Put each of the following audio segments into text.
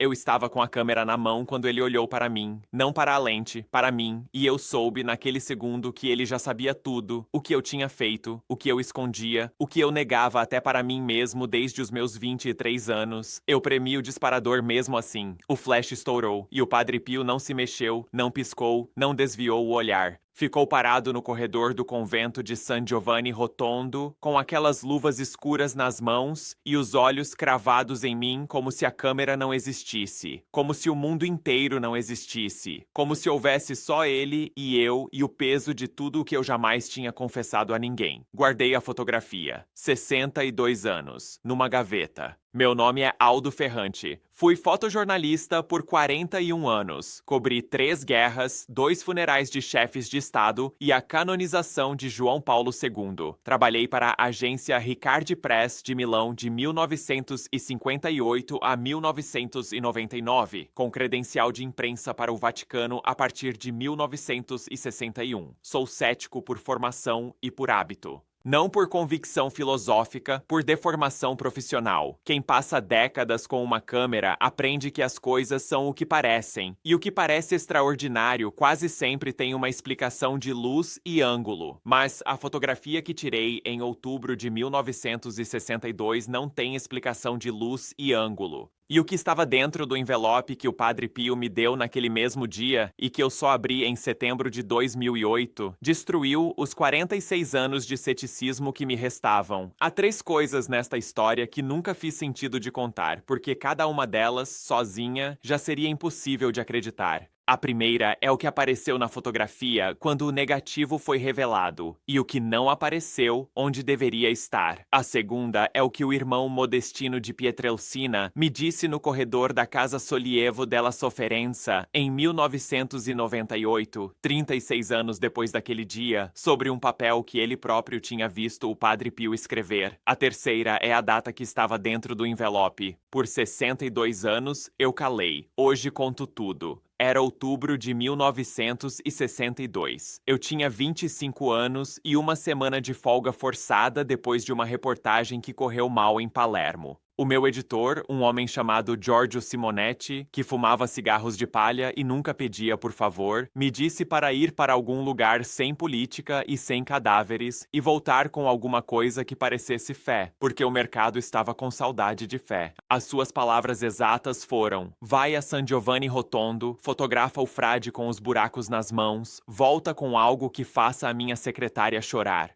Eu estava com a câmera na mão quando ele olhou para mim, não para a lente, para mim, e eu soube naquele segundo que ele já sabia tudo, o que eu tinha feito, o que eu escondia, o que eu negava até para mim mesmo desde os meus 23 anos. Eu premi o disparador mesmo assim. O flash estourou, e o Padre Pio não se mexeu, não piscou, não desviou o olhar. Ficou parado no corredor do convento de San Giovanni Rotondo, com aquelas luvas escuras nas mãos e os olhos cravados em mim como se a câmera não existisse, como se o mundo inteiro não existisse, como se houvesse só ele e eu e o peso de tudo o que eu jamais tinha confessado a ninguém. Guardei a fotografia, 62 anos, numa gaveta. Meu nome é Aldo Ferrante. Fui fotojornalista por 41 anos. Cobri 3 guerras, 2 funerais de chefes de Estado e a canonização de João Paulo II. Trabalhei para a agência Riccardi Press de Milão de 1958 a 1999, com credencial de imprensa para o Vaticano a partir de 1961. Sou cético por formação e por hábito. Não por convicção filosófica, por deformação profissional. Quem passa décadas com uma câmera aprende que as coisas são o que parecem, e o que parece extraordinário quase sempre tem uma explicação de luz e ângulo. Mas a fotografia que tirei em outubro de 1962 não tem explicação de luz e ângulo. E o que estava dentro do envelope que o Padre Pio me deu naquele mesmo dia e que eu só abri em setembro de 2008, destruiu os 46 anos de ceticismo que me restavam. Há 3 coisas nesta história que nunca fiz sentido de contar, porque cada uma delas, sozinha, já seria impossível de acreditar. A primeira é o que apareceu na fotografia quando o negativo foi revelado, e o que não apareceu onde deveria estar. A segunda é o que o irmão Modestino de Pietrelcina me disse no corredor da Casa Solievo della Sofferenza em 1998, 36 anos depois daquele dia, sobre um papel que ele próprio tinha visto o Padre Pio escrever. A terceira é a data que estava dentro do envelope. Por 62 anos, eu calei. Hoje conto tudo. Era outubro de 1962. Eu tinha 25 anos e uma semana de folga forçada depois de uma reportagem que correu mal em Palermo. O meu editor, um homem chamado Giorgio Simonetti, que fumava cigarros de palha e nunca pedia por favor, me disse para ir para algum lugar sem política e sem cadáveres e voltar com alguma coisa que parecesse fé, porque o mercado estava com saudade de fé. As suas palavras exatas foram: vai a San Giovanni Rotondo, fotografa o frade com os buracos nas mãos, volta com algo que faça a minha secretária chorar.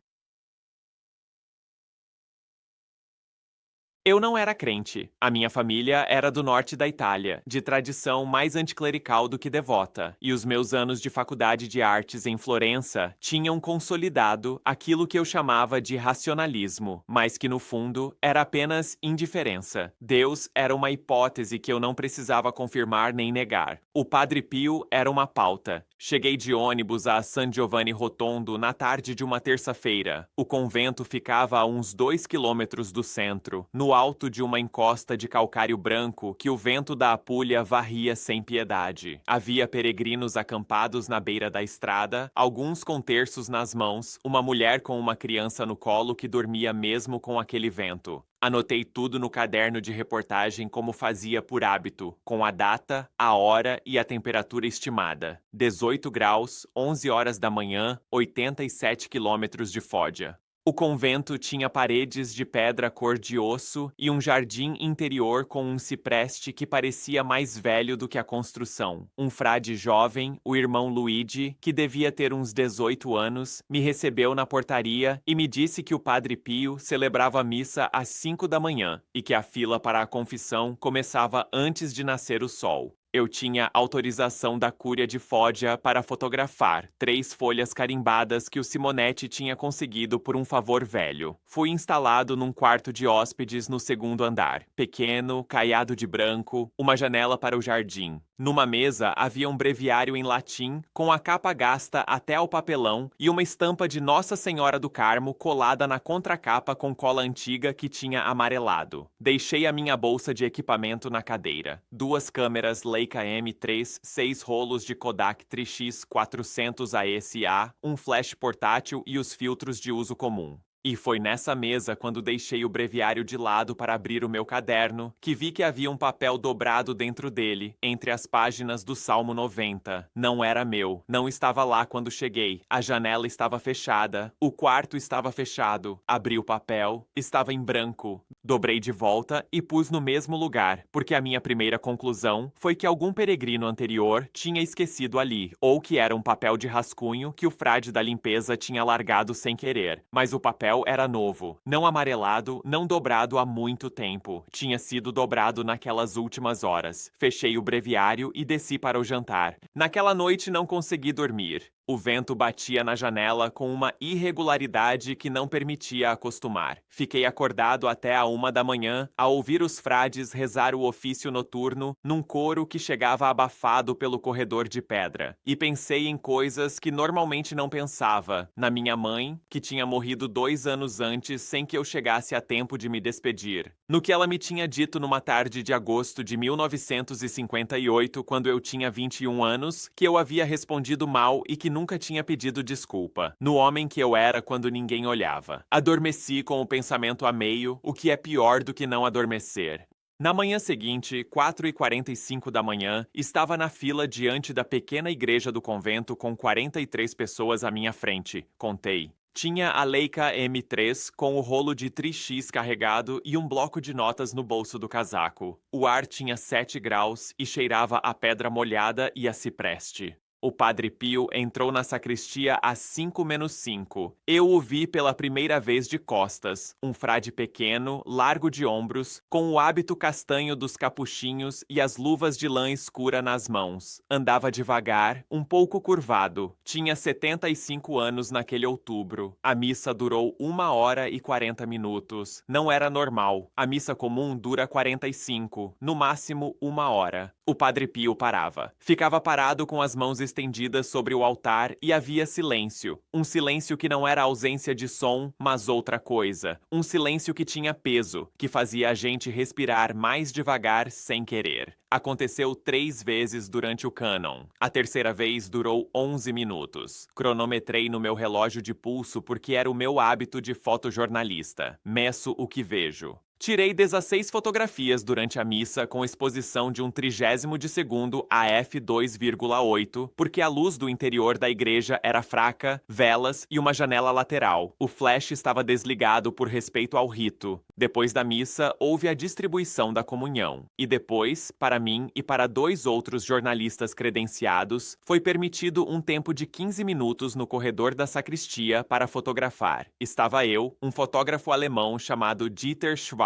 Eu não era crente. A minha família era do norte da Itália, de tradição mais anticlerical do que devota, e os meus anos de faculdade de artes em Florença tinham consolidado aquilo que eu chamava de racionalismo, mas que no fundo era apenas indiferença. Deus era uma hipótese que eu não precisava confirmar nem negar. O Padre Pio era uma pauta. Cheguei de ônibus a San Giovanni Rotondo na tarde de uma terça-feira. O convento ficava a uns 2 quilômetros do centro, no alto de uma encosta de calcário branco que o vento da Apúlia varria sem piedade. Havia peregrinos acampados na beira da estrada, alguns com terços nas mãos, uma mulher com uma criança no colo que dormia mesmo com aquele vento. Anotei tudo no caderno de reportagem como fazia por hábito, com a data, a hora e a temperatura estimada. 18 graus, 11 horas da manhã, 87 quilômetros de Foggia. O convento tinha paredes de pedra cor de osso e um jardim interior com um cipreste que parecia mais velho do que a construção. Um frade jovem, o irmão Luigi, que devia ter uns 18 anos, me recebeu na portaria e me disse que o Padre Pio celebrava a missa às 5 da manhã e que a fila para a confissão começava antes de nascer o sol. Eu tinha autorização da Cúria de Foggia para fotografar 3 folhas carimbadas que o Simonetti tinha conseguido por um favor velho. Fui instalado num quarto de hóspedes no 2º andar. Pequeno, caiado de branco, uma janela para o jardim. Numa mesa havia um breviário em latim, com a capa gasta até ao papelão e uma estampa de Nossa Senhora do Carmo colada na contracapa com cola antiga que tinha amarelado. Deixei a minha bolsa de equipamento na cadeira. 2 câmeras Leica M3, 6 rolos de Kodak Tri-X 400 ASA, um flash portátil e os filtros de uso comum. E foi nessa mesa, quando deixei o breviário de lado para abrir o meu caderno, que vi que havia um papel dobrado dentro dele, entre as páginas do Salmo 90. Não era meu, não estava lá quando cheguei. A janela estava fechada, o quarto estava fechado. Abri o papel, estava em branco. Dobrei de volta e pus no mesmo lugar, porque a minha primeira conclusão foi que algum peregrino anterior tinha esquecido ali, ou que era um papel de rascunho que o frade da limpeza tinha largado sem querer. Mas o papel era novo, não amarelado, não dobrado há muito tempo. Tinha sido dobrado naquelas últimas horas. Fechei o breviário e desci para o jantar. Naquela noite não consegui dormir. O vento batia na janela com uma irregularidade que não permitia acostumar. Fiquei acordado até a 1 da manhã a ouvir os frades rezar o ofício noturno num coro que chegava abafado pelo corredor de pedra. E pensei em coisas que normalmente não pensava. Na minha mãe, que tinha morrido 2 anos antes sem que eu chegasse a tempo de me despedir. No que ela me tinha dito numa tarde de agosto de 1958, quando eu tinha 21 anos, que eu havia respondido mal e que nunca tinha pedido desculpa. No homem que eu era quando ninguém olhava. Adormeci com o pensamento a meio, o que é pior do que não adormecer. Na manhã seguinte, 4h45 da manhã, estava na fila diante da pequena igreja do convento com 43 pessoas à minha frente. Contei. Tinha a Leica M3 com o rolo de Tri-X carregado e um bloco de notas no bolso do casaco. O ar tinha 7 graus e cheirava a pedra molhada e a cipreste. O Padre Pio entrou na sacristia às 5 menos 5. Eu o vi pela primeira vez de costas, um frade pequeno, largo de ombros, com o hábito castanho dos capuchinhos e as luvas de lã escura nas mãos. Andava devagar, um pouco curvado. Tinha 75 anos naquele outubro. A missa durou 1 hora e 40 minutos. Não era normal. A missa comum dura 45, no máximo 1 hora. O Padre Pio parava. Ficava parado com as mãos estendidas sobre o altar e havia silêncio. Um silêncio que não era ausência de som, mas outra coisa. Um silêncio que tinha peso, que fazia a gente respirar mais devagar sem querer. Aconteceu 3 vezes durante o cânon. A terceira vez durou 11 minutos. Cronometrei no meu relógio de pulso porque era o meu hábito de fotojornalista. Meço o que vejo. Tirei 16 fotografias durante a missa com exposição de 1/30 de segundo a f2,8, porque a luz do interior da igreja era fraca, velas e uma janela lateral. O flash estava desligado por respeito ao rito. Depois da missa, houve a distribuição da comunhão. E depois, para mim e para 2 outros jornalistas credenciados, foi permitido um tempo de 15 minutos no corredor da sacristia para fotografar. Estava eu, um fotógrafo alemão chamado Dieter Schwarz,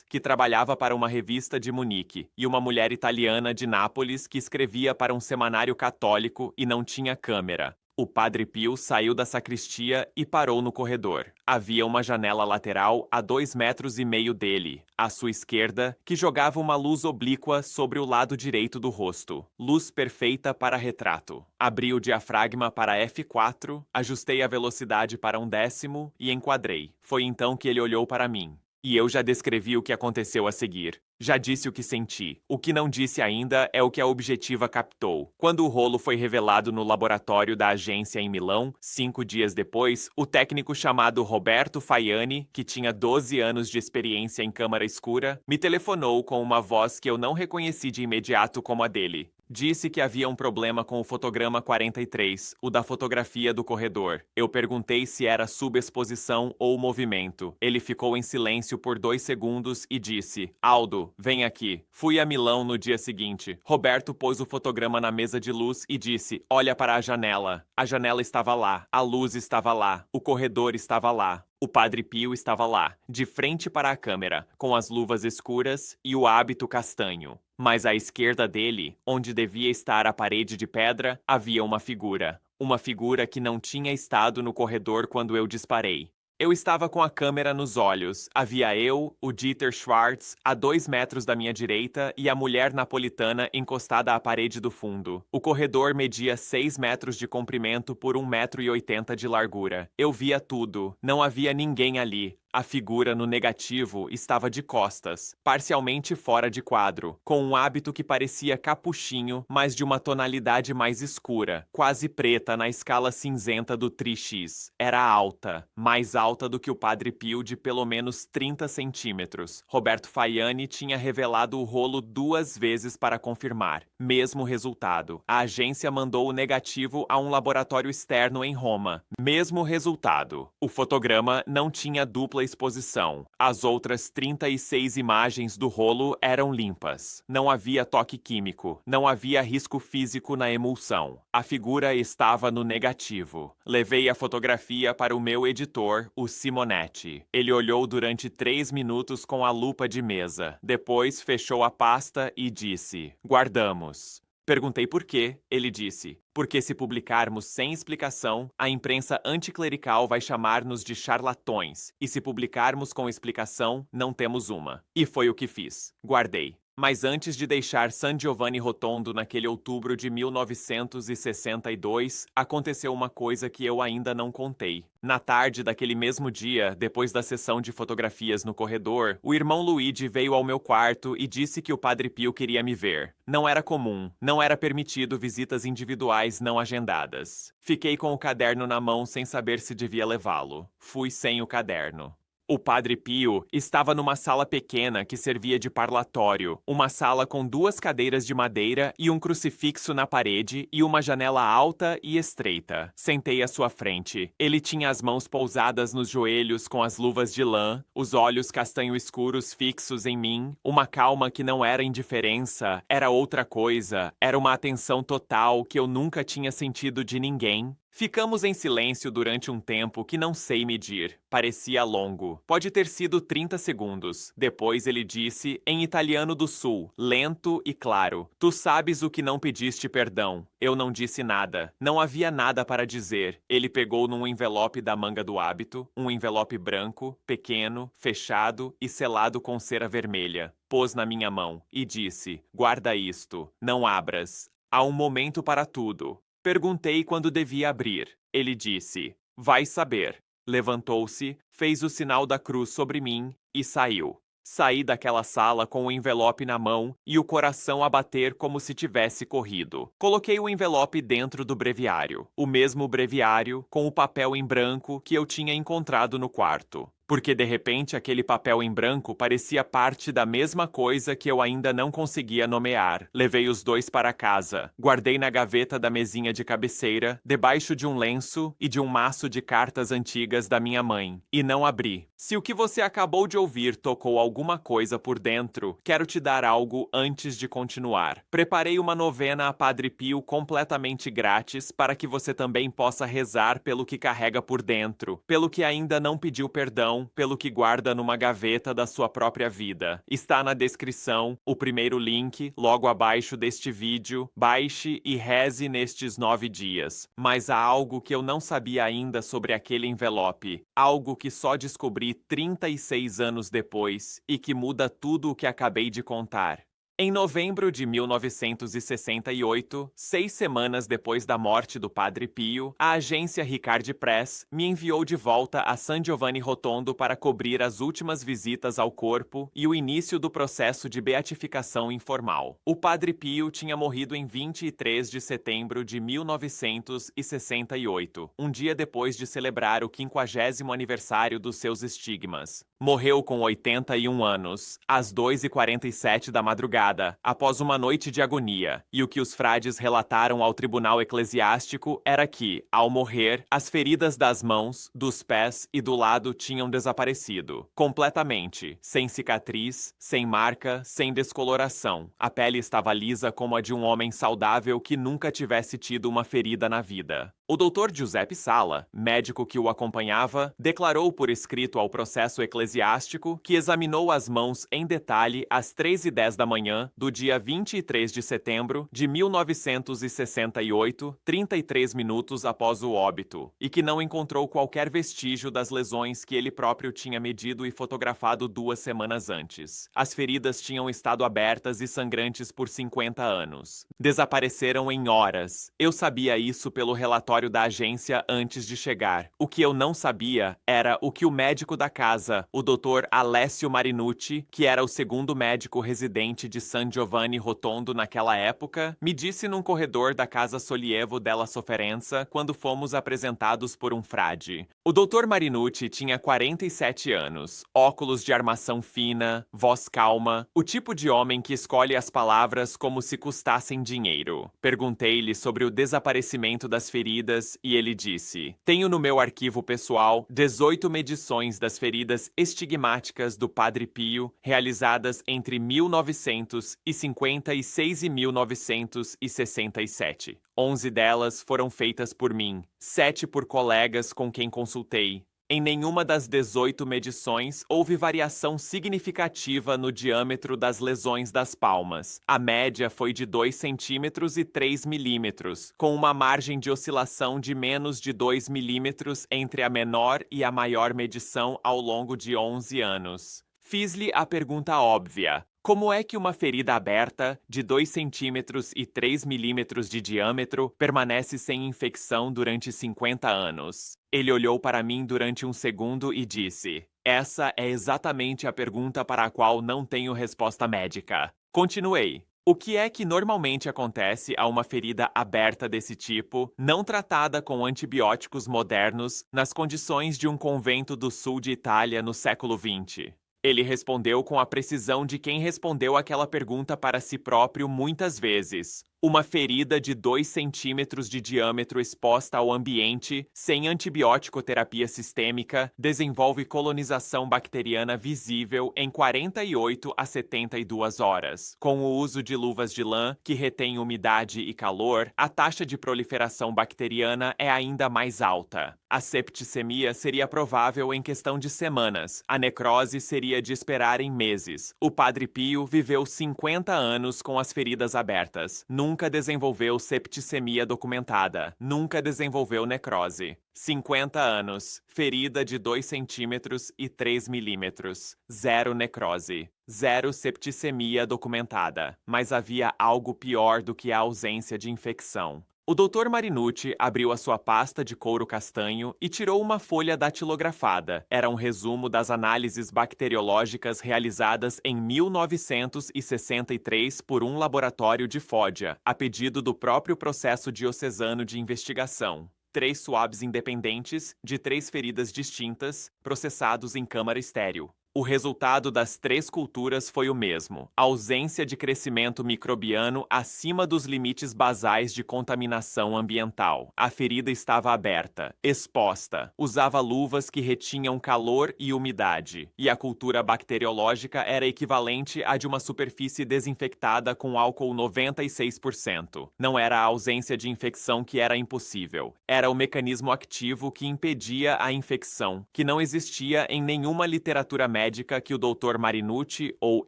que trabalhava para uma revista de Munique, e uma mulher italiana de Nápoles que escrevia para um semanário católico e não tinha câmera. O Padre Pio saiu da sacristia e parou no corredor. Havia uma janela lateral a 2,5 metros dele, à sua esquerda, que jogava uma luz oblíqua sobre o lado direito do rosto. Luz perfeita para retrato. Abri o diafragma para f4, ajustei a velocidade para 1/10 e enquadrei. Foi então que ele olhou para mim. E eu já descrevi o que aconteceu a seguir. Já disse o que senti. O que não disse ainda é o que a objetiva captou. Quando o rolo foi revelado no laboratório da agência em Milão, 5 dias depois, o técnico chamado Roberto Faiani, que tinha 12 anos de experiência em câmara escura, me telefonou com uma voz que eu não reconheci de imediato como a dele. Disse que havia um problema com o fotograma 43, o da fotografia do corredor. Eu perguntei se era subexposição ou movimento. Ele ficou em silêncio por 2 segundos e disse: Aldo, vem aqui. Fui a Milão no dia seguinte. Roberto pôs o fotograma na mesa de luz e disse: olha para a janela. A janela estava lá, a luz estava lá, o corredor estava lá. O Padre Pio estava lá, de frente para a câmera, com as luvas escuras e o hábito castanho. Mas à esquerda dele, onde devia estar a parede de pedra, havia uma figura. Uma figura que não tinha estado no corredor quando eu disparei. Eu estava com a câmera nos olhos. Havia eu, o Dieter Schwarz, a 2 metros da minha direita e a mulher napolitana encostada à parede do fundo. O corredor media 6 metros de comprimento por 1,80 m de largura. Eu via tudo. Não havia ninguém ali. A figura no negativo estava de costas, parcialmente fora de quadro, com um hábito que parecia capuchinho, mas de uma tonalidade mais escura, quase preta na escala cinzenta do Tri-X. Era alta, mais alta do que o Padre Pio de pelo menos 30 centímetros. Roberto Faiani tinha revelado o rolo 2 vezes para confirmar. Mesmo resultado. A agência mandou o negativo a um laboratório externo em Roma. Mesmo resultado. O fotograma não tinha dupla exposição. As outras 36 imagens do rolo eram limpas. Não havia toque químico. Não havia risco físico na emulsão. A figura estava no negativo. Levei a fotografia para o meu editor, o Simonetti. Ele olhou durante 3 minutos com a lupa de mesa. Depois fechou a pasta e disse: "Guardamos." Perguntei por quê. Ele disse: "Porque se publicarmos sem explicação, a imprensa anticlerical vai chamar-nos de charlatões, e se publicarmos com explicação, não temos uma." E foi o que fiz. Guardei. Mas antes de deixar San Giovanni Rotondo naquele outubro de 1962, aconteceu uma coisa que eu ainda não contei. Na tarde daquele mesmo dia, depois da sessão de fotografias no corredor, o irmão Luigi veio ao meu quarto e disse que o Padre Pio queria me ver. Não era comum, não era permitido visitas individuais não agendadas. Fiquei com o caderno na mão sem saber se devia levá-lo. Fui sem o caderno. O Padre Pio estava numa sala pequena que servia de parlatório, uma sala com 2 cadeiras de madeira e um crucifixo na parede e uma janela alta e estreita. Sentei à sua frente. Ele tinha as mãos pousadas nos joelhos com as luvas de lã, os olhos castanho escuros fixos em mim, uma calma que não era indiferença, era outra coisa, era uma atenção total que eu nunca tinha sentido de ninguém. Ficamos em silêncio durante um tempo que não sei medir. Parecia longo. Pode ter sido 30 segundos. Depois ele disse, em italiano do sul, lento e claro: "Tu sabes o que não pediste perdão." Eu não disse nada. Não havia nada para dizer. Ele pegou num envelope da manga do hábito, um envelope branco, pequeno, fechado e selado com cera vermelha. Pôs na minha mão e disse: "Guarda isto. Não abras. Há um momento para tudo." Perguntei quando devia abrir. Ele disse: "Vai saber." Levantou-se, fez o sinal da cruz sobre mim e saiu. Saí daquela sala com o envelope na mão e o coração a bater como se tivesse corrido. Coloquei o envelope dentro do breviário. O mesmo breviário, com o papel em branco que eu tinha encontrado no quarto. Porque de repente aquele papel em branco parecia parte da mesma coisa que eu ainda não conseguia nomear. Levei os 2 para casa. Guardei na gaveta da mesinha de cabeceira, debaixo de um lenço e de um maço de cartas antigas da minha mãe. E não abri. Se o que você acabou de ouvir tocou alguma coisa por dentro, quero te dar algo antes de continuar. Preparei uma novena a Padre Pio completamente grátis para que você também possa rezar pelo que carrega por dentro, pelo que ainda não pediu perdão, pelo que guarda numa gaveta da sua própria vida. Está na descrição, o primeiro link, logo abaixo deste vídeo. Baixe e reze nestes 9 dias. Mas há algo que eu não sabia ainda sobre aquele envelope. Algo que só descobri 36 anos depois e que muda tudo o que acabei de contar. Em novembro de 1968, 6 semanas depois da morte do Padre Pio, a agência Riccardi Press me enviou de volta a San Giovanni Rotondo para cobrir as últimas visitas ao corpo e o início do processo de beatificação informal. O Padre Pio tinha morrido em 23 de setembro de 1968, um dia depois de celebrar o 50º aniversário dos seus estigmas. Morreu com 81 anos, às 2h47 da madrugada, após uma noite de agonia, e o que os frades relataram ao tribunal eclesiástico era que, ao morrer, as feridas das mãos, dos pés e do lado tinham desaparecido, completamente, sem cicatriz, sem marca, sem descoloração. A pele estava lisa como a de um homem saudável que nunca tivesse tido uma ferida na vida. O Dr. Giuseppe Sala, médico que o acompanhava, declarou por escrito ao processo eclesiástico eclesiástico que examinou as mãos em detalhe às 3h10 da manhã do dia 23 de setembro de 1968, 33 minutos após o óbito, e que não encontrou qualquer vestígio das lesões que ele próprio tinha medido e fotografado 2 semanas antes. As feridas tinham estado abertas e sangrantes por 50 anos. Desapareceram em horas. Eu sabia isso pelo relatório da agência antes de chegar. O que eu não sabia era o que o médico da casa, o Dr. Alessio Marinucci, que era o segundo médico residente de San Giovanni Rotondo naquela época, me disse num corredor da Casa Sollievo della Sofferenza quando fomos apresentados por um frade. O Dr. Marinucci tinha 47 anos, óculos de armação fina, voz calma, o tipo de homem que escolhe as palavras como se custassem dinheiro. Perguntei-lhe sobre o desaparecimento das feridas e ele disse: "Tenho no meu arquivo pessoal 18 medições das feridas estigmáticas do Padre Pio, realizadas entre 1956 e 1967. 11 delas foram feitas por mim, 7 por colegas com quem consultei. Em nenhuma das 18 medições houve variação significativa no diâmetro das lesões das palmas. A média foi de 2 centímetros e 3 milímetros, com uma margem de oscilação de menos de 2 milímetros entre a menor e a maior medição ao longo de 11 anos. Fiz-lhe a pergunta óbvia: como é que uma ferida aberta, de 2 centímetros e 3 milímetros de diâmetro, permanece sem infecção durante 50 anos? Ele olhou para mim durante um segundo e disse: "Essa é exatamente a pergunta para a qual não tenho resposta médica." Continuei: "O que é que normalmente acontece a uma ferida aberta desse tipo, não tratada com antibióticos modernos, nas condições de um convento do sul de Itália no século XX?" Ele respondeu com a precisão de quem respondeu aquela pergunta para si próprio muitas vezes. Uma ferida de 2 centímetros de diâmetro exposta ao ambiente, sem antibiótico terapia sistêmica, desenvolve colonização bacteriana visível em 48 a 72 horas. Com o uso de luvas de lã, que retêm umidade e calor, a taxa de proliferação bacteriana é ainda mais alta. A septicemia seria provável em questão de semanas. A necrose seria de esperar em meses. O Padre Pio viveu 50 anos com as feridas abertas. Nunca desenvolveu septicemia documentada. Nunca desenvolveu necrose. 50 anos. Ferida de 2 centímetros e 3 milímetros. Zero necrose. Zero septicemia documentada. Mas havia algo pior do que a ausência de infecção. O Dr. Marinucci abriu a sua pasta de couro castanho e tirou uma folha datilografada. Era um resumo das análises bacteriológicas realizadas em 1963 por um laboratório de Foggia, a pedido do próprio processo diocesano de investigação. 3 swabs independentes, de 3 feridas distintas, processados em câmara estéril. O resultado das 3 culturas foi o mesmo: ausência de crescimento microbiano acima dos limites basais de contaminação ambiental. A ferida estava aberta, exposta, usava luvas que retinham calor e umidade, e a cultura bacteriológica era equivalente à de uma superfície desinfectada com álcool 96%. Não era a ausência de infecção que era impossível, era o mecanismo ativo que impedia a infecção, que não existia em nenhuma literatura médica que o Dr. Marinucci, ou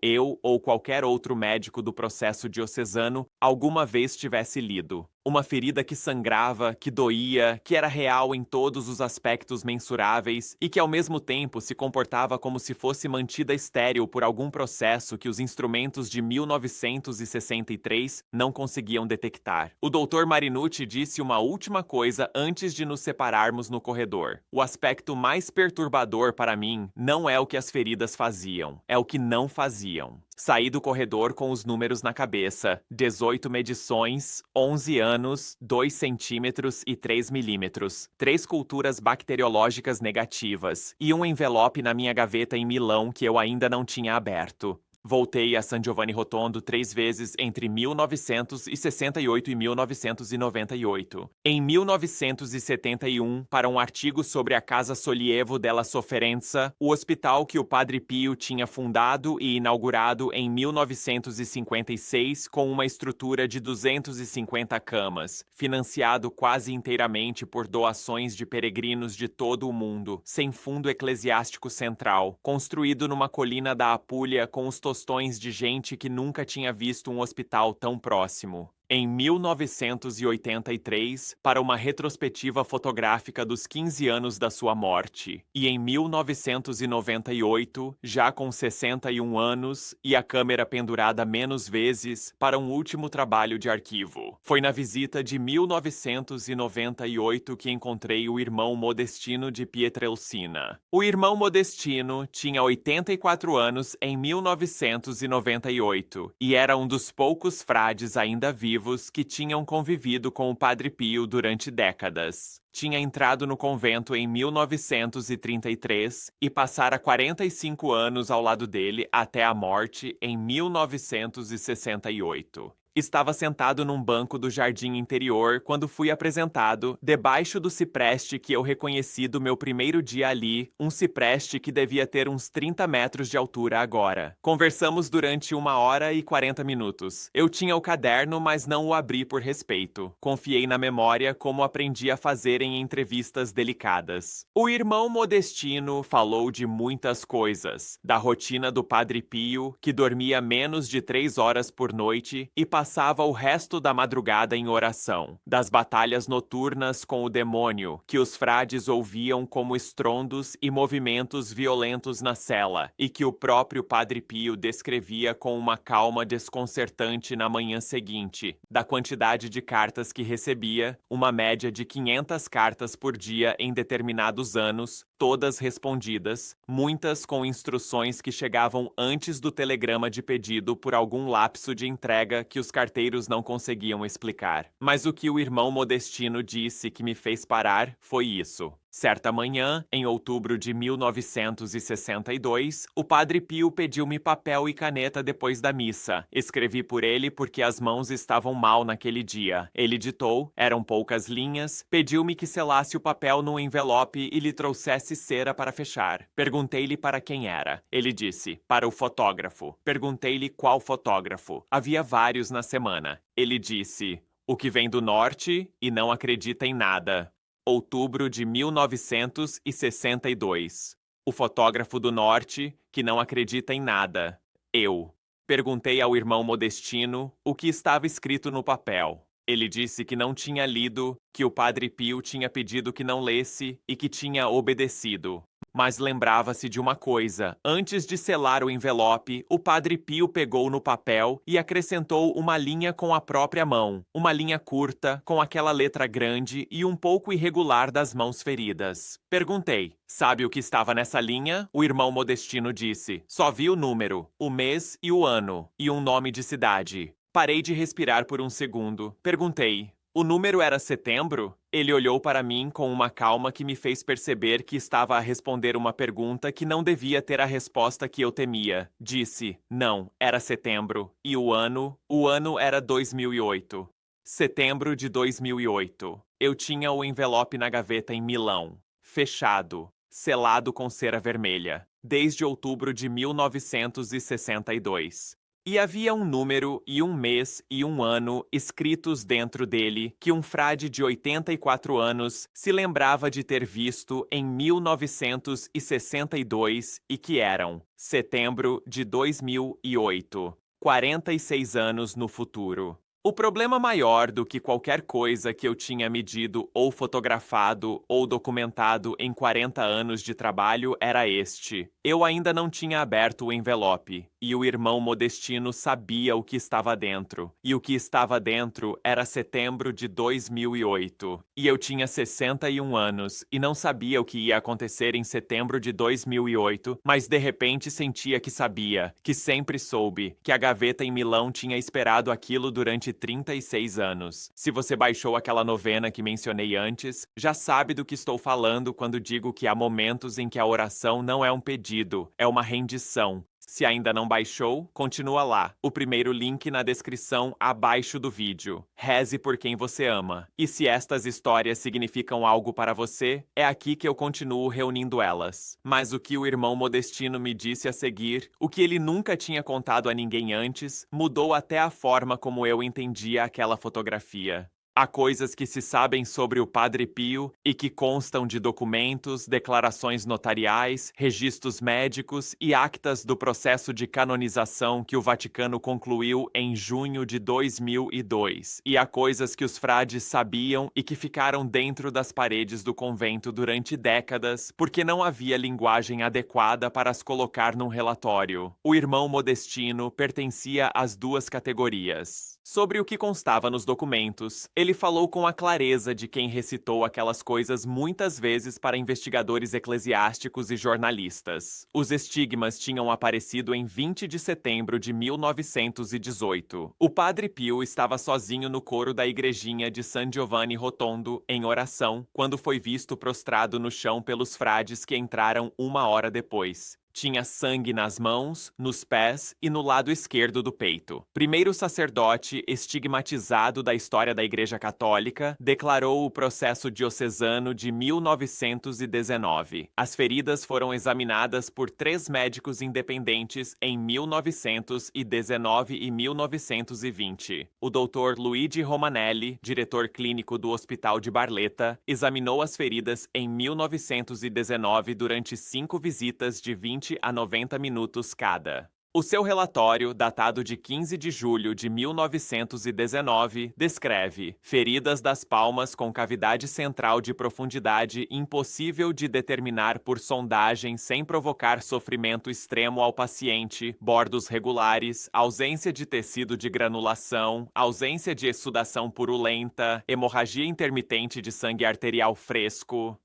eu, ou qualquer outro médico do processo diocesano alguma vez tivesse lido. Uma ferida que sangrava, que doía, que era real em todos os aspectos mensuráveis e que ao mesmo tempo se comportava como se fosse mantida estéril por algum processo que os instrumentos de 1963 não conseguiam detectar. O Dr. Marinucci disse uma última coisa antes de nos separarmos no corredor. O aspecto mais perturbador para mim não é o que as feridas faziam, é o que não faziam. Saí do corredor com os números na cabeça: 18 medições, 11 anos, 2 centímetros e 3 milímetros, 3 culturas bacteriológicas negativas e um envelope na minha gaveta em Milão que eu ainda não tinha aberto. Voltei a San Giovanni Rotondo 3 vezes entre 1968 e 1998. Em 1971, para um artigo sobre a Casa Sollievo della Sofferenza, o hospital que o Padre Pio tinha fundado e inaugurado em 1956 com uma estrutura de 250 camas, financiado quase inteiramente por doações de peregrinos de todo o mundo, sem fundo eclesiástico central, construído numa colina da Apulia com os tostões de gente que nunca tinha visto um hospital tão próximo. Em 1983, para uma retrospectiva fotográfica dos 15 anos da sua morte, e em 1998, já com 61 anos e a câmera pendurada menos vezes, para um último trabalho de arquivo. Foi na visita de 1998 que encontrei o irmão Modestino de Pietrelcina. O irmão Modestino tinha 84 anos em 1998 e era um dos poucos frades ainda vivos que tinham convivido com o Padre Pio durante décadas. Tinha entrado no convento em 1933 e passara 45 anos ao lado dele até a morte em 1968. Estava sentado num banco do jardim interior quando fui apresentado, debaixo do cipreste que eu reconheci do meu primeiro dia ali, um cipreste que devia ter uns 30 metros de altura agora. Conversamos durante 1 hora e 40 minutos. Eu tinha o caderno, mas não o abri por respeito. Confiei na memória como aprendi a fazer em entrevistas delicadas. O irmão Modestino falou de muitas coisas, da rotina do Padre Pio, que dormia menos de 3 horas por noite e passava o resto da madrugada em oração, das batalhas noturnas com o demônio, que os frades ouviam como estrondos e movimentos violentos na cela, e que o próprio Padre Pio descrevia com uma calma desconcertante na manhã seguinte, da quantidade de cartas que recebia, uma média de 500 cartas por dia em determinados anos, todas respondidas, muitas com instruções que chegavam antes do telegrama de pedido por algum lapso de entrega que os carteiros não conseguiam explicar. Mas o que o irmão Modestino disse que me fez parar foi isso. Certa manhã, em outubro de 1962, o Padre Pio pediu-me papel e caneta depois da missa. Escrevi por ele porque as mãos estavam mal naquele dia. Ele ditou, eram poucas linhas, pediu-me que selasse o papel num envelope e lhe trouxesse cera para fechar. Perguntei-lhe para quem era. Ele disse, para o fotógrafo. Perguntei-lhe qual fotógrafo. Havia vários na semana. Ele disse, o que vem do norte e não acredita em nada. Outubro de 1962. O fotógrafo do norte, que não acredita em nada. Eu. Perguntei ao irmão Modestino o que estava escrito no papel. Ele disse que não tinha lido, que o Padre Pio tinha pedido que não lesse e que tinha obedecido. Mas lembrava-se de uma coisa. Antes de selar o envelope, o Padre Pio pegou no papel e acrescentou uma linha com a própria mão. Uma linha curta, com aquela letra grande e um pouco irregular das mãos feridas. Perguntei, sabe o que estava nessa linha? O irmão Modestino disse, só vi o número, o mês e o ano, e um nome de cidade. Parei de respirar por um segundo. Perguntei, o número era setembro? Ele olhou para mim com uma calma que me fez perceber que estava a responder uma pergunta que não devia ter a resposta que eu temia. Disse, não, era setembro. E o ano? O ano era 2008. Setembro de 2008. Eu tinha o envelope na gaveta em Milão. Fechado. Selado com cera vermelha. Desde outubro de 1962. E havia um número e um mês e um ano escritos dentro dele que um frade de 84 anos se lembrava de ter visto em 1962 e que eram setembro de 2008, 46 anos no futuro. O problema maior do que qualquer coisa que eu tinha medido ou fotografado ou documentado em 40 anos de trabalho era este. Eu ainda não tinha aberto o envelope, e o irmão Modestino sabia o que estava dentro. E o que estava dentro era setembro de 2008. E eu tinha 61 anos, e não sabia o que ia acontecer em setembro de 2008, mas de repente sentia que sabia, que sempre soube, que a gaveta em Milão tinha esperado aquilo durante 36 anos. Se você baixou aquela novena que mencionei antes, já sabe do que estou falando quando digo que há momentos em que a oração não é um pedido, é uma rendição. Se ainda não baixou, continua lá. O primeiro link na descrição abaixo do vídeo. Reze por quem você ama. E se estas histórias significam algo para você, é aqui que eu continuo reunindo elas. Mas o que o irmão Modestino me disse a seguir, o que ele nunca tinha contado a ninguém antes, mudou até a forma como eu entendia aquela fotografia. Há coisas que se sabem sobre o Padre Pio e que constam de documentos, declarações notariais, registros médicos e actas do processo de canonização que o Vaticano concluiu em junho de 2002. E há coisas que os frades sabiam e que ficaram dentro das paredes do convento durante décadas, porque não havia linguagem adequada para as colocar num relatório. O irmão Modestino pertencia às duas categorias. Sobre o que constava nos documentos, ele falou com a clareza de quem recitou aquelas coisas muitas vezes para investigadores eclesiásticos e jornalistas. Os estigmas tinham aparecido em 20 de setembro de 1918. O Padre Pio estava sozinho no coro da igrejinha de San Giovanni Rotondo, em oração, quando foi visto prostrado no chão pelos frades que entraram 1 hora depois. Tinha sangue nas mãos, nos pés e no lado esquerdo do peito. Primeiro sacerdote estigmatizado da história da Igreja Católica, declarou o processo diocesano de 1919. As feridas foram examinadas por 3 médicos independentes em 1919 e 1920. O Dr. Luigi Romanelli, diretor clínico do Hospital de Barletta, examinou as feridas em 1919 durante 5 visitas de 20 a 90 minutos cada. O seu relatório, datado de 15 de julho de 1919, descreve feridas das palmas com cavidade central de profundidade impossível de determinar por sondagem sem provocar sofrimento extremo ao paciente, bordos regulares, ausência de tecido de granulação, ausência de exsudação purulenta, hemorragia intermitente de sangue arterial fresco,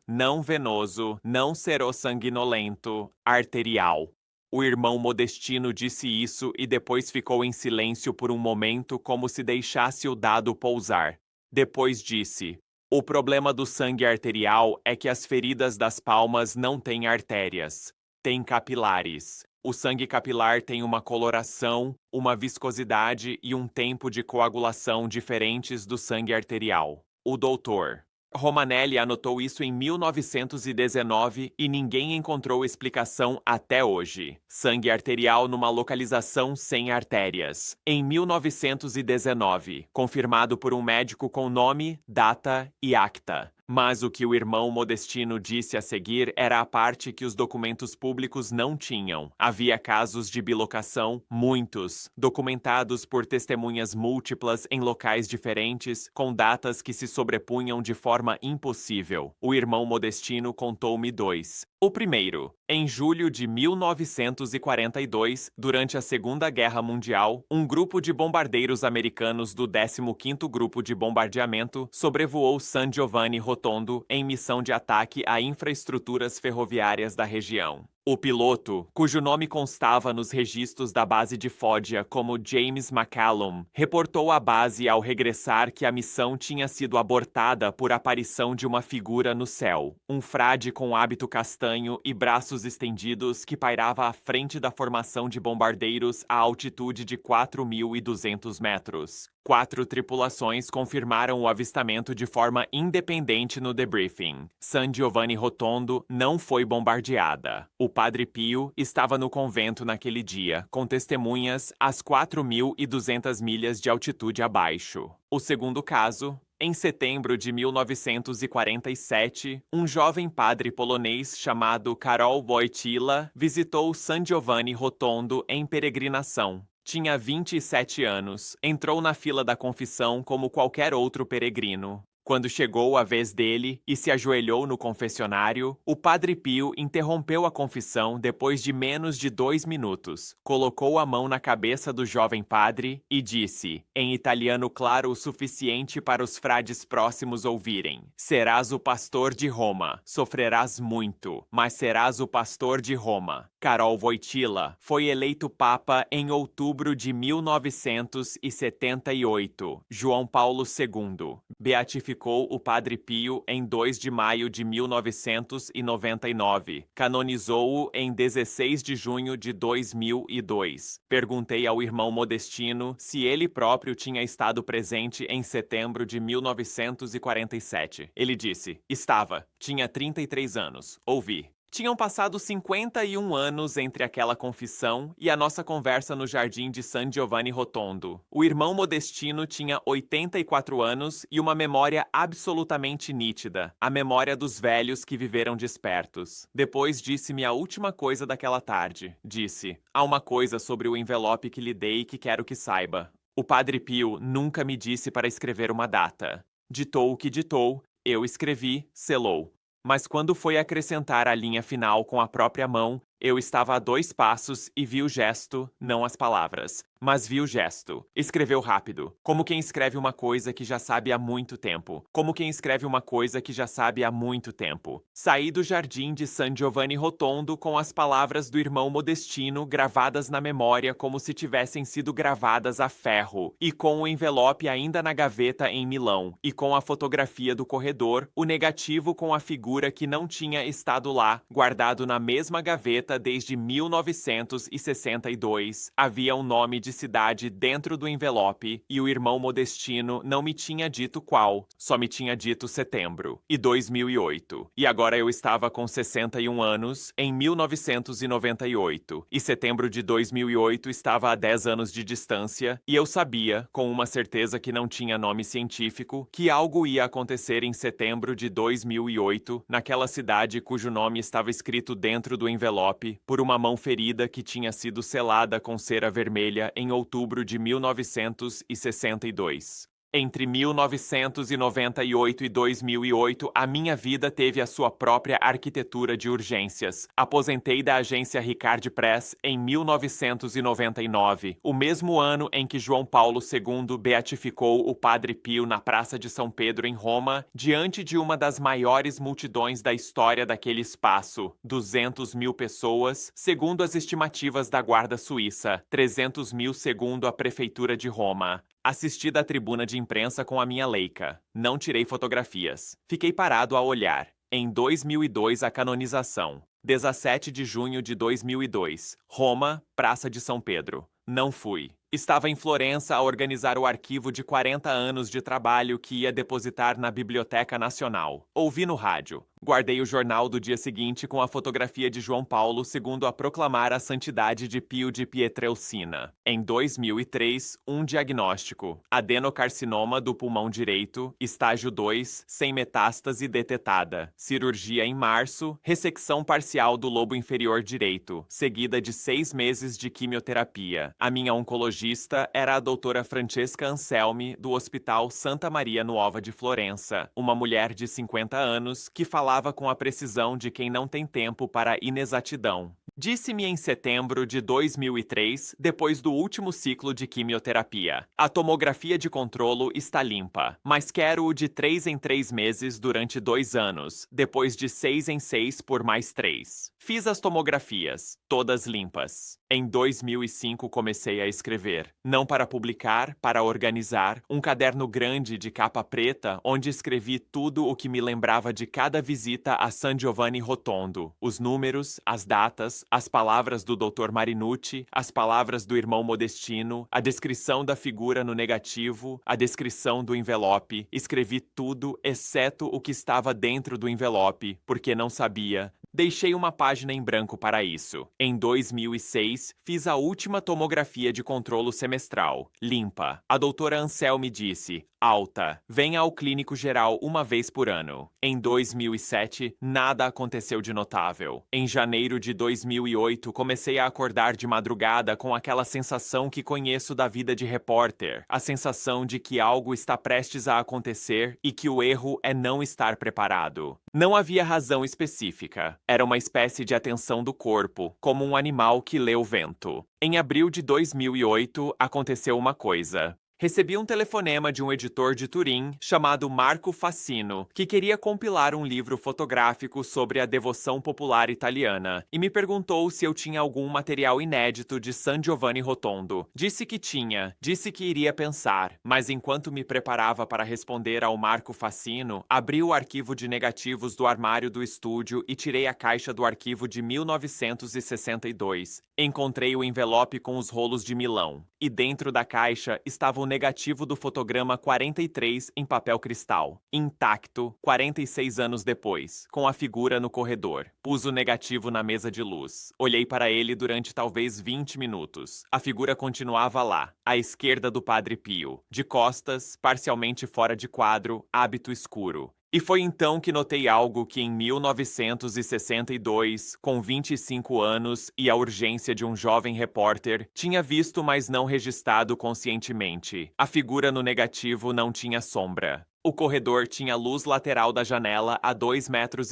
não venoso, não serossanguinolento, arterial. O irmão Modestino disse isso e depois ficou em silêncio por um momento como se deixasse o dado pousar. Depois disse: "O problema do sangue arterial é que as feridas das palmas não têm artérias, têm capilares. O sangue capilar tem uma coloração, uma viscosidade e um tempo de coagulação diferentes do sangue arterial." O doutor Romanelli anotou isso em 1919 e ninguém encontrou explicação até hoje. Sangue arterial numa localização sem artérias. Em 1919, confirmado por um médico com nome, data e acta. Mas o que o irmão Modestino disse a seguir era a parte que os documentos públicos não tinham. Havia casos de bilocação, muitos, documentados por testemunhas múltiplas em locais diferentes, com datas que se sobrepunham de forma impossível. O irmão Modestino contou-me 2. O primeiro, em julho de 1942, durante a Segunda Guerra Mundial, um grupo de bombardeiros americanos do 15º Grupo de Bombardeamento sobrevoou San Giovanni Rotondo em missão de ataque a infraestruturas ferroviárias da região. O piloto, cujo nome constava nos registros da base de Foggia como James McCallum, reportou à base ao regressar que a missão tinha sido abortada por aparição de uma figura no céu, um frade com hábito castanho e braços estendidos que pairava à frente da formação de bombardeiros a altitude de 4.200 metros. 4 tripulações confirmaram o avistamento de forma independente no debriefing. San Giovanni Rotondo não foi bombardeada. O Padre Pio estava no convento naquele dia, com testemunhas às 4.200 milhas de altitude abaixo. O segundo caso, em setembro de 1947, um jovem padre polonês chamado Karol Wojtyla visitou San Giovanni Rotondo em peregrinação. Tinha 27 anos, entrou na fila da confissão como qualquer outro peregrino. Quando chegou a vez dele e se ajoelhou no confessionário, o Padre Pio interrompeu a confissão depois de menos de 2 minutos, colocou a mão na cabeça do jovem padre e disse, em italiano claro o suficiente para os frades próximos ouvirem: "Serás o pastor de Roma, sofrerás muito, mas serás o pastor de Roma." Karol Wojtyla foi eleito Papa em outubro de 1978. João Paulo II beatificou o Padre Pio em 2 de maio de 1999. Canonizou-o em 16 de junho de 2002. Perguntei ao irmão Modestino se ele próprio tinha estado presente em setembro de 1947. Ele disse: estava. Tinha 33 anos. Ouvi. Tinham passado 51 anos entre aquela confissão e a nossa conversa no jardim de San Giovanni Rotondo. O irmão Modestino tinha 84 anos e uma memória absolutamente nítida, a memória dos velhos que viveram despertos. Depois disse-me a última coisa daquela tarde. Disse: há uma coisa sobre o envelope que lhe dei que quero que saiba. O Padre Pio nunca me disse para escrever uma data. Ditou o que ditou, eu escrevi, selou. Mas quando foi acrescentar a linha final com a própria mão, eu estava a 2 passos e vi o gesto, não as palavras, mas vi o gesto. Escreveu rápido, como quem escreve uma coisa que já sabe há muito tempo. Como quem escreve uma coisa que já sabe há muito tempo. Saí do jardim de San Giovanni Rotondo com as palavras do irmão Modestino gravadas na memória como se tivessem sido gravadas a ferro, e com o envelope ainda na gaveta em Milão, e com a fotografia do corredor, o negativo com a figura que não tinha estado lá, guardado na mesma gaveta desde 1962. Havia um nome de cidade dentro do envelope e o irmão Modestino não me tinha dito qual, só me tinha dito setembro e 2008. E agora eu estava com 61 anos em 1998 e setembro de 2008 estava a 10 anos de distância e eu sabia, com uma certeza que não tinha nome científico, que algo ia acontecer em setembro de 2008 naquela cidade cujo nome estava escrito dentro do envelope por uma mão ferida que tinha sido selada com cera vermelha em outubro de 1962. Entre 1998 e 2008, a minha vida teve a sua própria arquitetura de urgências. Aposentei da agência Ricard Press em 1999, o mesmo ano em que João Paulo II beatificou o Padre Pio na Praça de São Pedro, em Roma, diante de uma das maiores multidões da história daquele espaço, 200 mil pessoas, segundo as estimativas da Guarda Suíça, 300 mil segundo a Prefeitura de Roma. Assisti da tribuna de imprensa com a minha Leica. Não tirei fotografias. Fiquei parado a olhar. Em 2002, a canonização. 17 de junho de 2002. Roma, Praça de São Pedro. Não fui. Estava em Florença a organizar o arquivo de 40 anos de trabalho que ia depositar na Biblioteca Nacional. Ouvi no rádio. Guardei o jornal do dia seguinte com a fotografia de João Paulo II a proclamar a santidade de Pio de Pietrelcina. Em 2003, um diagnóstico: adenocarcinoma do pulmão direito, estágio 2, sem metástase detetada. Cirurgia em março, ressecção parcial do lobo inferior direito, seguida de 6 meses de quimioterapia. A minha oncologista era a doutora Francesca Anselmi, do Hospital Santa Maria Nuova de Florença, uma mulher de 50 anos que falava com a precisão de quem não tem tempo para inexatidão. Disse-me em setembro de 2003, depois do último ciclo de quimioterapia: a tomografia de controlo está limpa, mas quero-o de 3 em 3 meses durante 2 anos, depois de 6 em 6 por mais 3. Fiz as tomografias, todas limpas. Em 2005 comecei a escrever, não para publicar, para organizar, um caderno grande de capa preta onde escrevi tudo o que me lembrava de cada visita a San Giovanni Rotondo, os números, as datas, as palavras do Dr. Marinucci, as palavras do irmão Modestino, a descrição da figura no negativo, a descrição do envelope. Escrevi tudo, exceto o que estava dentro do envelope, porque não sabia. Deixei uma página em branco para isso. Em 2006, fiz a última tomografia de controlo semestral, limpa. A doutora Ansel me disse: alta, venha ao clínico geral uma vez por ano. Em 2007, nada aconteceu de notável. Em janeiro de 2008, comecei a acordar de madrugada com aquela sensação que conheço da vida de repórter, a sensação de que algo está prestes a acontecer e que o erro é não estar preparado. Não havia razão específica. Era uma espécie de atenção do corpo, como um animal que lê o vento. Em abril de 2008, aconteceu uma coisa. Recebi um telefonema de um editor de Turim chamado Marco Facino, que queria compilar um livro fotográfico sobre a devoção popular italiana, e me perguntou se eu tinha algum material inédito de San Giovanni Rotondo. Disse que tinha, disse que iria pensar, mas enquanto me preparava para responder ao Marco Facino, abri o arquivo de negativos do armário do estúdio e tirei a caixa do arquivo de 1962. Encontrei o envelope com os rolos de Milão, e dentro da caixa estava o negativo do fotograma 43 em papel cristal, intacto 46 anos depois, com a figura no corredor. Pus o negativo na mesa de luz. Olhei para ele durante talvez 20 minutos. A figura continuava lá, à esquerda do Padre Pio, de costas, parcialmente fora de quadro, hábito escuro. E foi então que notei algo que em 1962, com 25 anos e a urgência de um jovem repórter, tinha visto, mas não registrado conscientemente. A figura no negativo não tinha sombra. O corredor tinha luz lateral da janela a 2,5 metros.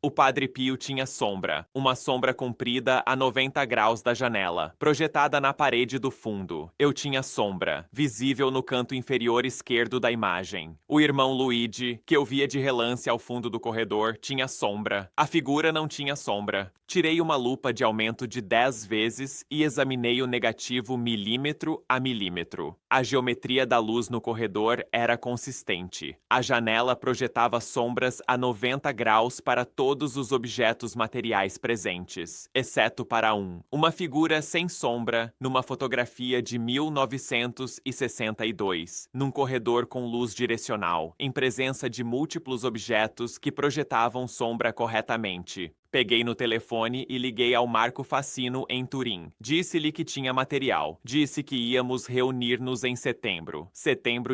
O Padre Pio tinha sombra, uma sombra comprida a 90 graus da janela, projetada na parede do fundo. Eu tinha sombra, visível no canto inferior esquerdo da imagem. O irmão Luigi, que eu via de relance ao fundo do corredor, tinha sombra. A figura não tinha sombra. Tirei uma lupa de aumento de 10 vezes e examinei o negativo milímetro a milímetro. A geometria da luz no corredor era consistente. A janela projetava sombras a 90 graus para todos os objetos materiais presentes, exceto para uma figura sem sombra numa fotografia de 1962, num corredor com luz direcional, em presença de múltiplos objetos que projetavam sombra corretamente. Peguei no telefone e liguei ao Marco Facino em Turim. Disse-lhe que tinha material. Disse que íamos reunir-nos em setembro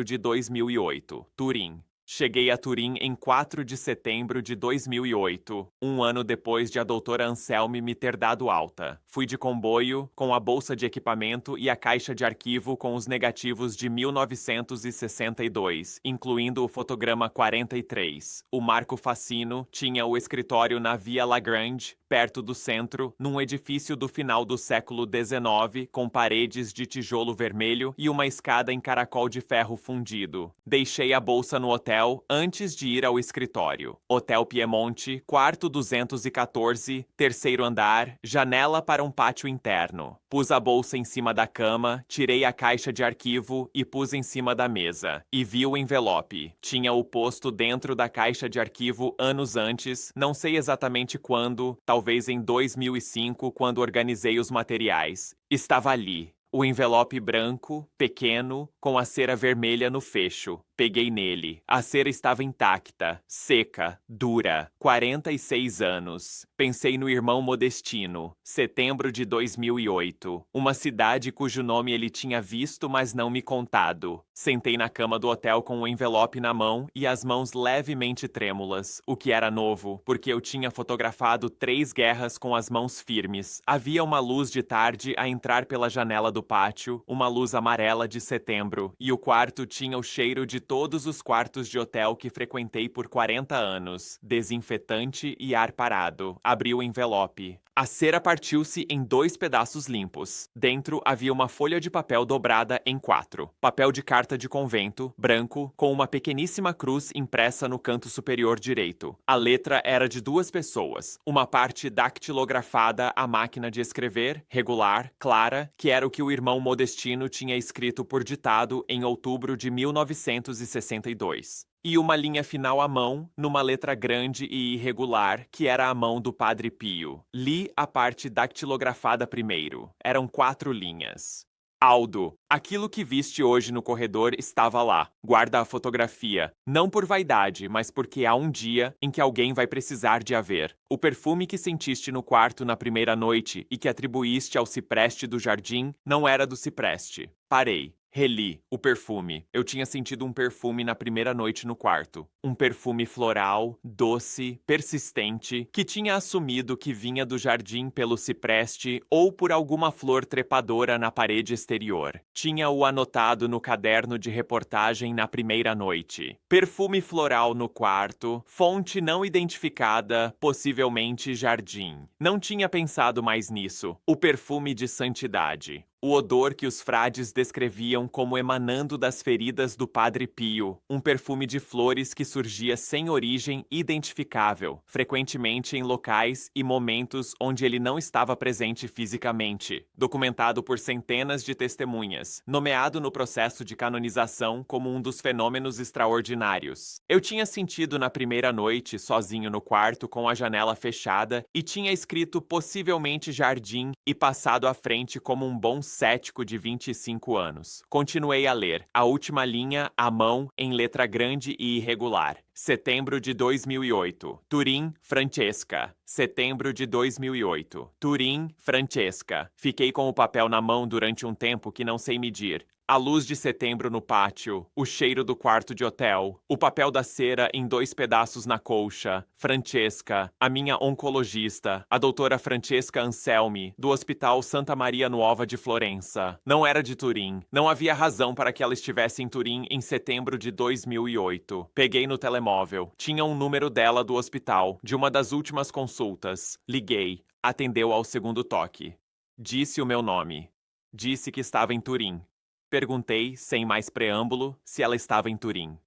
de 2008, Turim. Cheguei a Turim em 4 de setembro de 2008, um ano depois de a doutora Anselme me ter dado alta. Fui de comboio, com a bolsa de equipamento e a caixa de arquivo com os negativos de 1962, incluindo o fotograma 43. O Marco Facino tinha o escritório na Via Lagrange, perto do centro, num edifício do final do século XIX, com paredes de tijolo vermelho e uma escada em caracol de ferro fundido. Deixei a bolsa no hotel antes de ir ao escritório. Hotel Piemonte, quarto 214, terceiro andar, janela para um pátio interno. Pus a bolsa em cima da cama, tirei a caixa de arquivo e pus em cima da mesa. E vi o envelope. Tinha-o posto dentro da caixa de arquivo anos antes, não sei exatamente quando, talvez em 2005, quando organizei os materiais. Estava ali. O envelope branco, pequeno, com a cera vermelha no fecho. Peguei nele. A cera estava intacta, seca, dura. 46 anos. Pensei no irmão Modestino. Setembro de 2008. Uma cidade cujo nome ele tinha visto, mas não me contado. Sentei na cama do hotel com o envelope na mão e as mãos levemente trêmulas, o que era novo, porque eu tinha fotografado 3 guerras com as mãos firmes. Havia uma luz de tarde a entrar pela janela do pátio, uma luz amarela de setembro, e o quarto tinha o cheiro de todos os quartos de hotel que frequentei por 40 anos, desinfetante e ar parado. Abri o envelope. A cera partiu-se em 2 pedaços limpos. Dentro havia uma folha de papel dobrada em 4. Papel de carta de convento, branco, com uma pequeníssima cruz impressa no canto superior direito. A letra era de 2 pessoas. Uma parte dactilografada à máquina de escrever, regular, clara, que era o que o irmão Modestino tinha escrito por ditado em outubro de 1962. E uma linha final à mão, numa letra grande e irregular, que era a mão do Padre Pio. Li a parte dactilografada primeiro. Eram 4 linhas. Aldo, aquilo que viste hoje no corredor estava lá. Guarda a fotografia. Não por vaidade, mas porque há um dia em que alguém vai precisar de a ver. O perfume que sentiste no quarto na primeira noite e que atribuíste ao cipreste do jardim não era do cipreste. Parei. Reli o perfume. Eu tinha sentido um perfume na primeira noite no quarto. Um perfume floral, doce, persistente, que tinha assumido que vinha do jardim pelo cipreste ou por alguma flor trepadora na parede exterior. Tinha-o anotado no caderno de reportagem na primeira noite. Perfume floral no quarto, fonte não identificada, possivelmente jardim. Não tinha pensado mais nisso. O perfume de santidade. o odor que os frades descreviam como emanando das feridas do Padre Pio, um perfume de flores que surgia sem origem identificável, frequentemente em locais e momentos onde ele não estava presente fisicamente, documentado por centenas de testemunhas, nomeado no processo de canonização como um dos fenômenos extraordinários. Eu tinha sentido na primeira noite, sozinho no quarto com a janela fechada, e tinha escrito possivelmente jardim e passado à frente como um bom cético de 25 anos. Continuei a ler, a última linha à mão em letra grande e irregular. Setembro de 2008. Turim, Francesca. Setembro de 2008. Turim, Francesca. Fiquei com o papel na mão durante um tempo que não sei medir. A luz de setembro no pátio, o cheiro do quarto de hotel, o papel da cera em 2 pedaços na colcha, Francesca, a minha oncologista, a doutora Francesca Anselmi, do Hospital Santa Maria Nuova de Florença. Não era de Turim. Não havia razão para que ela estivesse em Turim em setembro de 2008. Peguei no telemóvel. Tinha um número dela do hospital, de uma das últimas consultas. Liguei. Atendeu ao segundo toque. Disse o meu nome. Disse que estava em Turim. Perguntei, sem mais preâmbulo, se ela estava em Turim.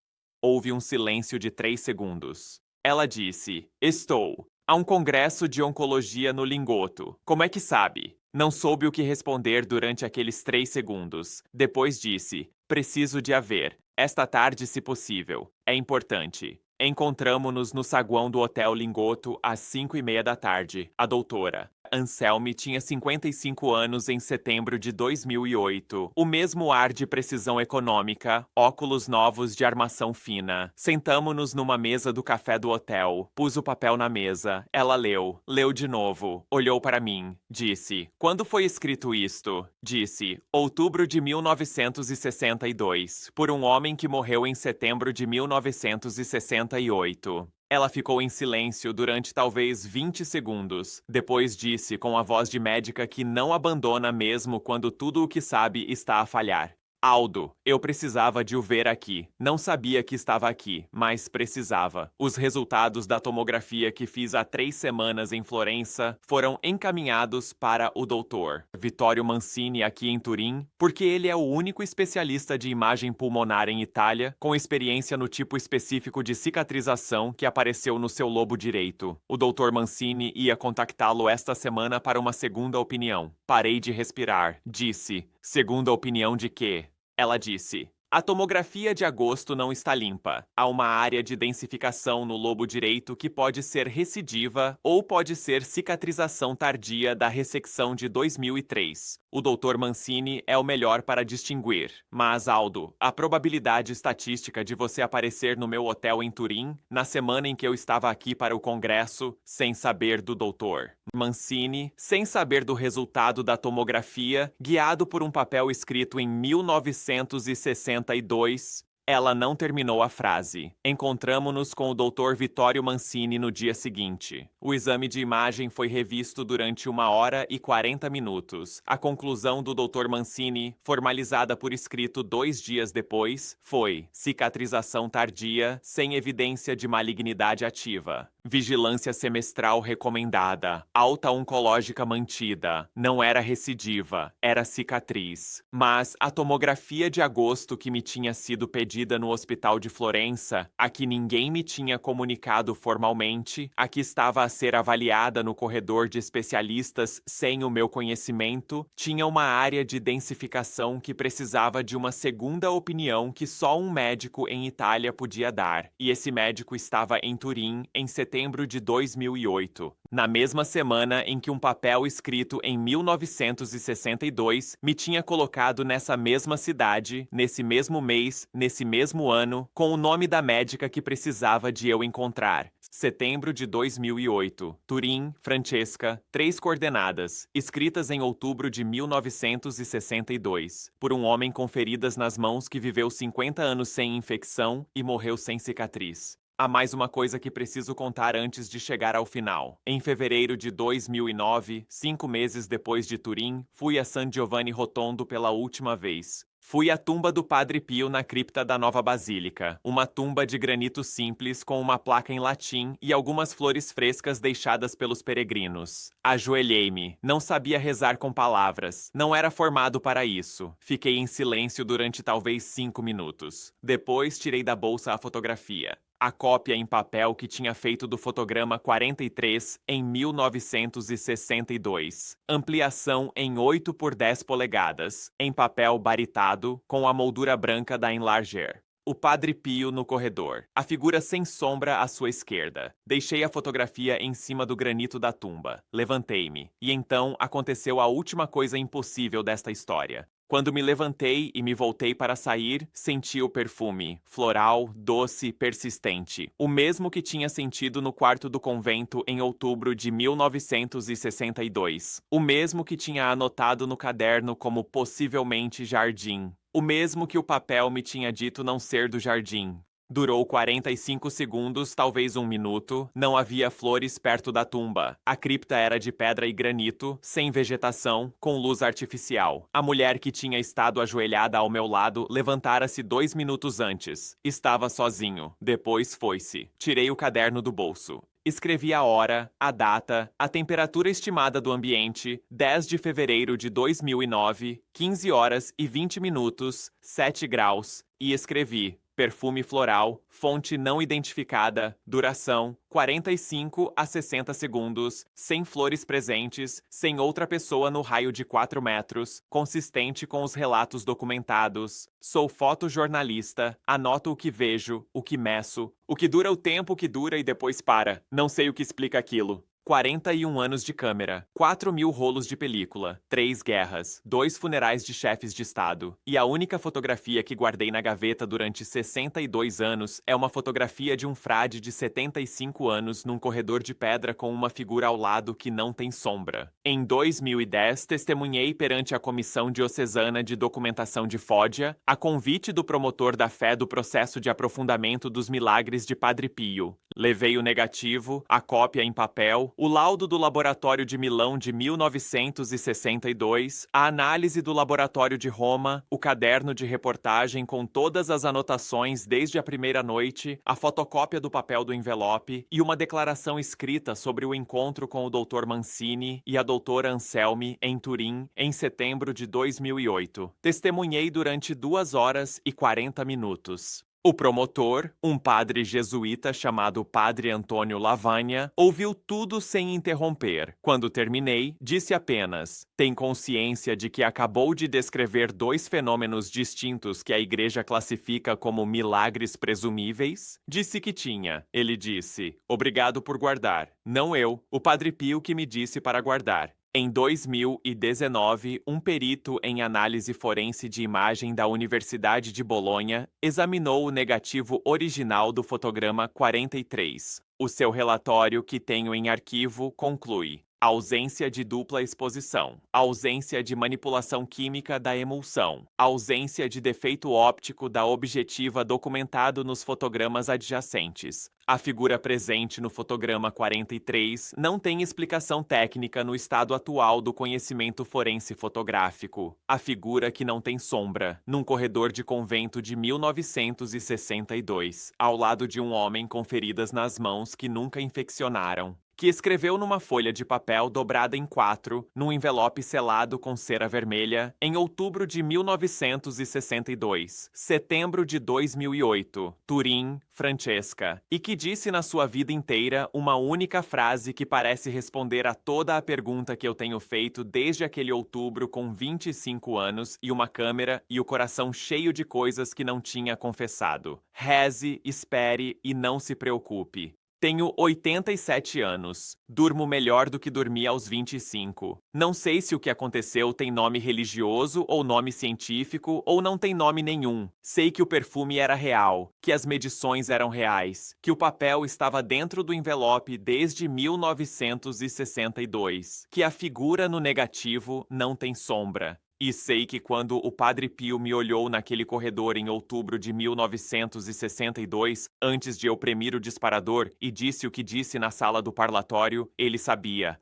Houve um silêncio de 3 segundos. Ela disse: Estou. Há um congresso de oncologia no Lingoto. Como é que sabe? Não soube o que responder durante aqueles 3 segundos. Depois disse: Preciso de a ver. Esta tarde, se possível. É importante. Encontramo-nos no saguão do Hotel Lingoto às 5:30 da tarde. A doutora Anselmi tinha 55 anos em setembro de 2008. O mesmo ar de precisão econômica, óculos novos de armação fina. Sentamo-nos numa mesa do café do hotel. Pus o papel na mesa. Ela leu. Leu de novo. Olhou para mim. Disse: Quando foi escrito isto? Disse: Outubro de 1962. Por um homem que morreu em setembro de 1968. Ela ficou em silêncio durante talvez 20 segundos. Depois disse com a voz de médica que não abandona mesmo quando tudo o que sabe está a falhar: Aldo, eu precisava de o ver aqui. Não sabia que estava aqui, mas precisava. Os resultados da tomografia que fiz há 3 semanas em Florença foram encaminhados para o Dr. Vittorio Mancini aqui em Turim, porque ele é o único especialista de imagem pulmonar em Itália com experiência no tipo específico de cicatrização que apareceu no seu lobo direito. O Dr. Mancini ia contactá-lo esta semana para uma segunda opinião. Parei de respirar. Disse: Segunda opinião de quê? Ela disse: A tomografia de agosto não está limpa. Há uma área de densificação no lobo direito que pode ser recidiva ou pode ser cicatrização tardia da ressecção de 2003. O Dr. Mancini é o melhor para distinguir. Mas, Aldo, a probabilidade estatística de você aparecer no meu hotel em Turim, na semana em que eu estava aqui para o congresso, sem saber do Dr. Mancini, sem saber do resultado da tomografia, guiado por um papel escrito em 1962, ela não terminou a frase. Encontramo-nos com o Dr. Vittorio Mancini no dia seguinte. O exame de imagem foi revisto durante 1 hora e 40 minutos. A conclusão do Dr. Mancini, formalizada por escrito 2 dias depois, foi: cicatrização tardia, sem evidência de malignidade ativa. Vigilância semestral recomendada. Alta oncológica mantida. Não era recidiva, era cicatriz. Mas a tomografia de agosto que me tinha sido pedida no Hospital de Florença, a que ninguém me tinha comunicado formalmente, a que estava a ser avaliada no corredor de especialistas sem o meu conhecimento, tinha uma área de densificação que precisava de uma segunda opinião que só um médico em Itália podia dar. E esse médico estava em Turim em setembro de 2008, na mesma semana em que um papel escrito em 1962 me tinha colocado nessa mesma cidade, nesse mesmo mês, nesse mesmo ano, com o nome da médica que precisava de eu encontrar. Setembro de 2008. Turim, Francesca, 3 coordenadas, escritas em outubro de 1962, por um homem com feridas nas mãos que viveu 50 anos sem infecção e morreu sem cicatriz. Há mais uma coisa que preciso contar antes de chegar ao final. Em fevereiro de 2009, 5 meses depois de Turim, fui a San Giovanni Rotondo pela última vez. Fui à tumba do Padre Pio na cripta da Nova Basílica, uma tumba de granito simples com uma placa em latim e algumas flores frescas deixadas pelos peregrinos. Ajoelhei-me, não sabia rezar com palavras, não era formado para isso. Fiquei em silêncio durante talvez 5 minutos. Depois tirei da bolsa a fotografia. A cópia em papel que tinha feito do fotograma 43 em 1962. Ampliação em 8 por 10 polegadas, em papel baritado, com a moldura branca da Enlarger. O Padre Pio no corredor, a figura sem sombra à sua esquerda. Deixei a fotografia em cima do granito da tumba. Levantei-me, e então aconteceu a última coisa impossível desta história. Quando me levantei e me voltei para sair, senti o perfume, floral, doce, persistente, o mesmo que tinha sentido no quarto do convento em outubro de 1962, o mesmo que tinha anotado no caderno como possivelmente jardim, o mesmo que o papel me tinha dito não ser do jardim. Durou 45 segundos, talvez 1 minuto. Não havia flores perto da tumba. A cripta era de pedra e granito, sem vegetação, com luz artificial. A mulher que tinha estado ajoelhada ao meu lado levantara-se 2 minutos antes. Estava sozinho. Depois foi-se. Tirei o caderno do bolso. Escrevi a hora, a data, a temperatura estimada do ambiente, 10 de fevereiro de 2009, 15 horas e 20 minutos, 7 graus, e escrevi: perfume floral, fonte não identificada, duração 45 a 60 segundos, sem flores presentes, sem outra pessoa no raio de 4 metros, consistente com os relatos documentados. Sou fotojornalista, anoto o que vejo, o que meço, o que dura o tempo que dura e depois para. Não sei o que explica aquilo. 41 anos de câmera, 4.000 rolos de película, 3 guerras, 2 funerais de chefes de estado. E a única fotografia que guardei na gaveta durante 62 anos é uma fotografia de um frade de 75 anos num corredor de pedra com uma figura ao lado que não tem sombra. Em 2010, testemunhei perante a Comissão Diocesana de Documentação de Foggia, a convite do promotor da fé do processo de aprofundamento dos milagres de Padre Pio. Levei o negativo, a cópia em papel, o laudo do Laboratório de Milão de 1962, a análise do Laboratório de Roma, o caderno de reportagem com todas as anotações desde a primeira noite, a fotocópia do papel do envelope e uma declaração escrita sobre o encontro com o Dr. Mancini e a doutora Anselmi em Turim em setembro de 2008. Testemunhei durante 2 horas e 40 minutos. O promotor, um padre jesuíta chamado Padre Antônio Lavagna, ouviu tudo sem interromper. Quando terminei, disse apenas: tem consciência de que acabou de descrever 2 fenômenos distintos que a Igreja classifica como milagres presumíveis? Disse que tinha. Ele disse: obrigado por guardar. Não eu, o Padre Pio que me disse para guardar. Em 2019, um perito em análise forense de imagem da Universidade de Bolonha examinou o negativo original do fotograma 43. O seu relatório, que tenho em arquivo, conclui: ausência de dupla exposição, ausência de manipulação química da emulsão, ausência de defeito óptico da objetiva documentado nos fotogramas adjacentes. A figura presente no fotograma 43 não tem explicação técnica no estado atual do conhecimento forense fotográfico. A figura que não tem sombra, num corredor de convento de 1962, ao lado de um homem com feridas nas mãos que nunca infeccionaram, que escreveu numa folha de papel dobrada em 4, num envelope selado com cera vermelha, em outubro de 1962, setembro de 2008, Turim, Francesca, e que disse na sua vida inteira uma única frase que parece responder a toda a pergunta que eu tenho feito desde aquele outubro com 25 anos e uma câmera e o coração cheio de coisas que não tinha confessado. Reze, espere e não se preocupe. Tenho 87 anos. Durmo melhor do que dormi aos 25. Não sei se o que aconteceu tem nome religioso ou nome científico ou não tem nome nenhum. Sei que o perfume era real, que as medições eram reais, que o papel estava dentro do envelope desde 1962, que a figura no negativo não tem sombra. E sei que quando o Padre Pio me olhou naquele corredor em outubro de 1962, antes de eu premir o disparador, e disse o que disse na sala do parlatório, ele sabia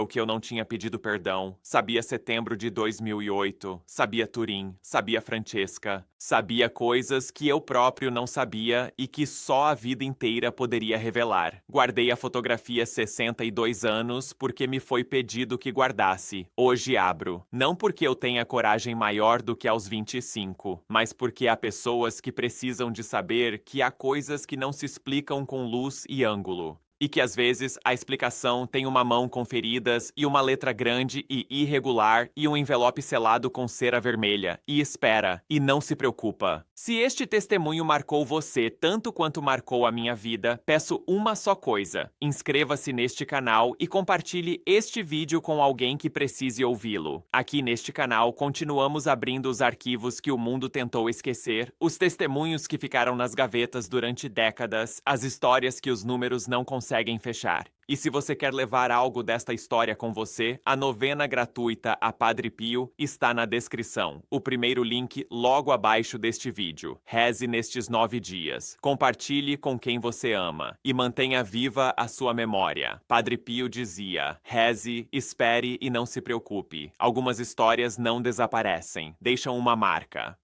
o que eu não tinha pedido perdão, sabia setembro de 2008, sabia Turim, sabia Francesca, sabia coisas que eu próprio não sabia e que só a vida inteira poderia revelar. Guardei a fotografia 62 anos porque me foi pedido que guardasse. Hoje abro. Não porque eu tenha coragem maior do que aos 25, mas porque há pessoas que precisam de saber que há coisas que não se explicam com luz e ângulo. E que às vezes a explicação tem uma mão com feridas e uma letra grande e irregular e um envelope selado com cera vermelha. E espera, e não se preocupa. Se este testemunho marcou você tanto quanto marcou a minha vida, peço uma só coisa: inscreva-se neste canal e compartilhe este vídeo com alguém que precise ouvi-lo. Aqui neste canal continuamos abrindo os arquivos que o mundo tentou esquecer, os testemunhos que ficaram nas gavetas durante décadas, as histórias que os números não conseguem fechar. E se você quer levar algo desta história com você, a novena gratuita a Padre Pio está na descrição. O primeiro link logo abaixo deste vídeo. Reze nestes 9 dias. Compartilhe com quem você ama. E mantenha viva a sua memória. Padre Pio dizia: reze, espere e não se preocupe. Algumas histórias não desaparecem. Deixam uma marca.